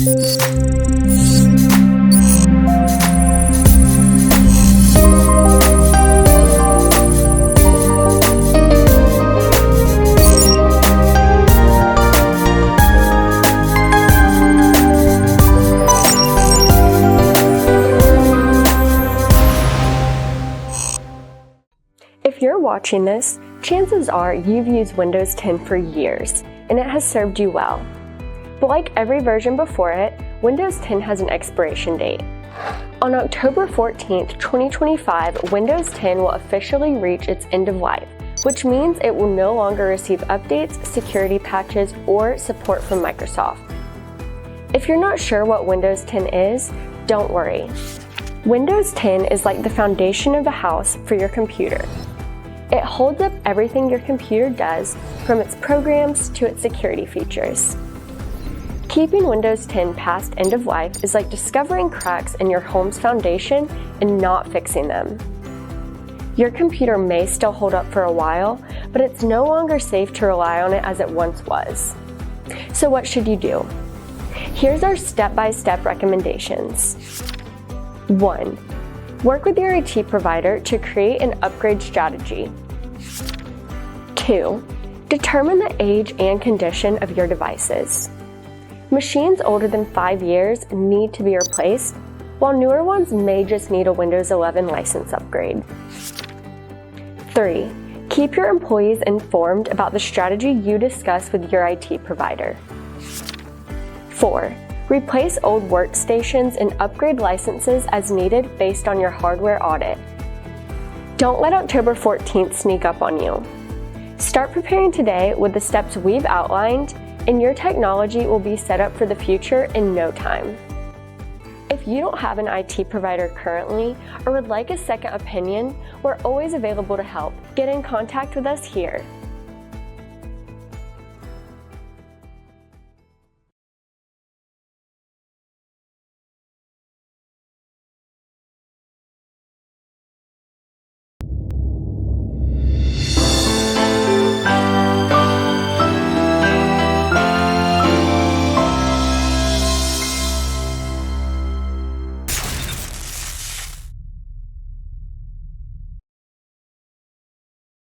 If you're watching this, chances are you've used Windows 10 for years, and it has served you well. But like every version before it, Windows 10 has an expiration date. On October 14th, 2025, Windows 10 will officially reach its end of life, which means it will no longer receive updates, security patches, or support from Microsoft. If you're not sure what Windows 10 is, don't worry. Windows 10 is like the foundation of a house for your computer. It holds up everything your computer does, from its programs to its security features. Keeping Windows 10 past end of life is like discovering cracks in your home's foundation and not fixing them. Your computer may still hold up for a while, but it's no longer safe to rely on it as it once was. So what should you do? Here's our step-by-step recommendations. 1. Work with your IT provider to create an upgrade strategy. 2. Determine the age and condition of your devices. Machines older than 5 years need to be replaced, while newer ones may just need a Windows 11 license upgrade. 3. Keep your employees informed about the strategy you discuss with your IT provider. 4. Replace old workstations and upgrade licenses as needed based on your hardware audit. Don't let October 14th sneak up on you. Start preparing today with the steps we've outlined, and your technology will be set up for the future in no time. If you don't have an IT provider currently or would like a second opinion, we're always available to help. Get in contact with us here.